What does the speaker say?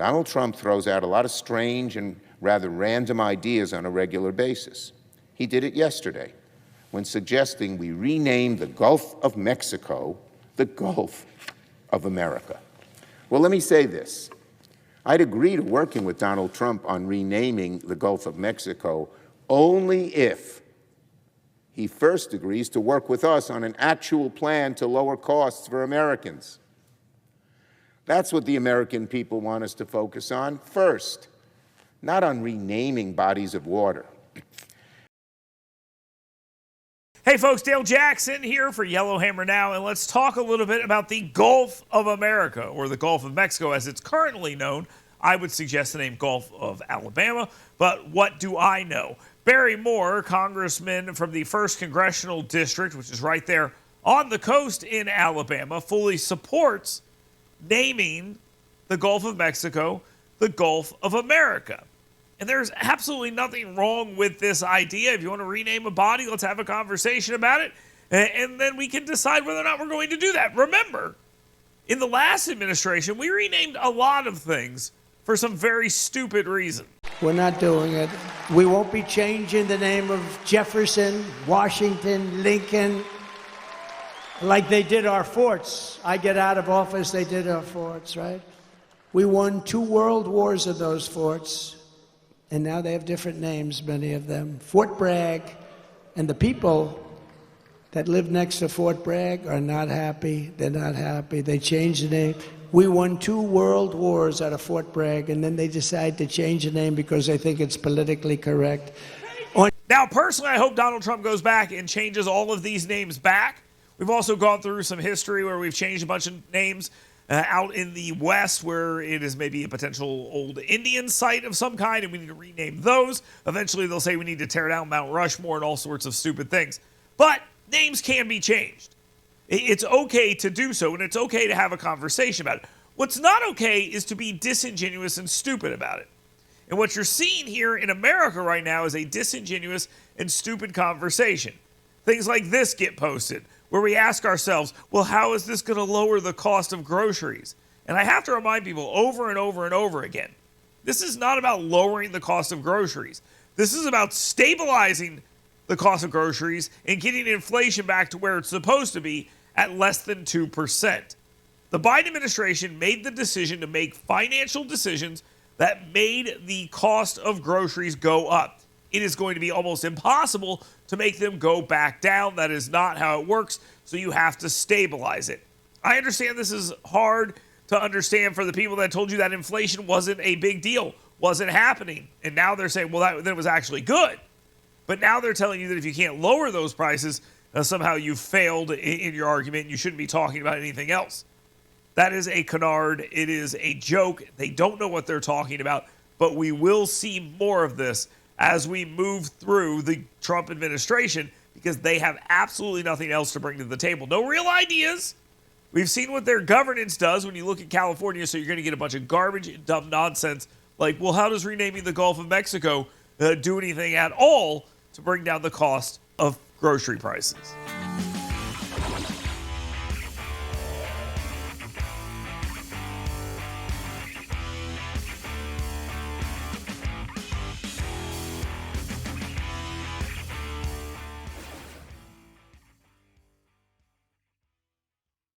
Donald Trump throws out a lot of strange and rather random ideas on a regular basis. He did it yesterday when suggesting we rename the Gulf of Mexico the Gulf of America. Well, let me say this. I'd agree to working with Donald Trump on renaming the Gulf of Mexico only if he first agrees to work with us on an actual plan to lower costs for Americans. That's what the American people want us to focus on first, not on renaming bodies of water. Hey folks, Dale Jackson here for Yellowhammer Now, and let's talk a little bit about the Gulf of America, or the Gulf of Mexico as it's currently known. I would suggest the name Gulf of Alabama, but what do I know? Barry Moore, congressman from the 1st Congressional District, which is right there on the coast in Alabama, fully supports naming the Gulf of Mexico the Gulf of America. And there's absolutely nothing wrong with this idea. If you want to rename a body, let's have a conversation about it, and then we can decide whether or not we're going to do that. Remember, in the last administration, we renamed a lot of things for some very stupid reason. We're not doing it. We won't be changing the name of Jefferson, Washington, Lincoln, like they did our forts. I get out of office, they did our forts, right? We won 2 world wars of those forts. And now they have different names, many of them. Fort Bragg, and the people that live next to Fort Bragg are not happy. They're not happy. They changed the name. We won 2 world wars out of Fort Bragg, and then they decide to change the name because they think it's politically correct. Now, personally, I hope Donald Trump goes back and changes all of these names back. We've also gone through some history where we've changed a bunch of names out in the West where it is maybe a potential old Indian site of some kind, and we need to rename those. Eventually, they'll say we need to tear down Mount Rushmore and all sorts of stupid things. But names can be changed. It's okay to do so, and it's okay to have a conversation about it. What's not okay is to be disingenuous and stupid about it. And what you're seeing here in America right now is a disingenuous and stupid conversation. Things like this get posted, where we ask ourselves, well, how is this going to lower the cost of groceries? And I have to remind people over and over and over again, this is not about lowering the cost of groceries. This is about stabilizing the cost of groceries and getting inflation back to where it's supposed to be at less than 2%. The Biden administration made the decision to make financial decisions that made the cost of groceries go up. It is going to be almost impossible to make them go back down. That is not how it works, so you have to stabilize it. I understand this is hard to understand for the people that told you that inflation wasn't a big deal, wasn't happening, and now they're saying, well, that was actually good. But now they're telling you that if you can't lower those prices, somehow you failed in your argument and you shouldn't be talking about anything else. That is a canard. It is a joke. They don't know what they're talking about, but we will see more of this as we move through the Trump administration because they have absolutely nothing else to bring to the table. No real ideas. We've seen what their governance does when you look at California, so you're going to get a bunch of garbage and dumb nonsense like, well, how does renaming the Gulf of Mexico do anything at all to bring down the cost of grocery prices?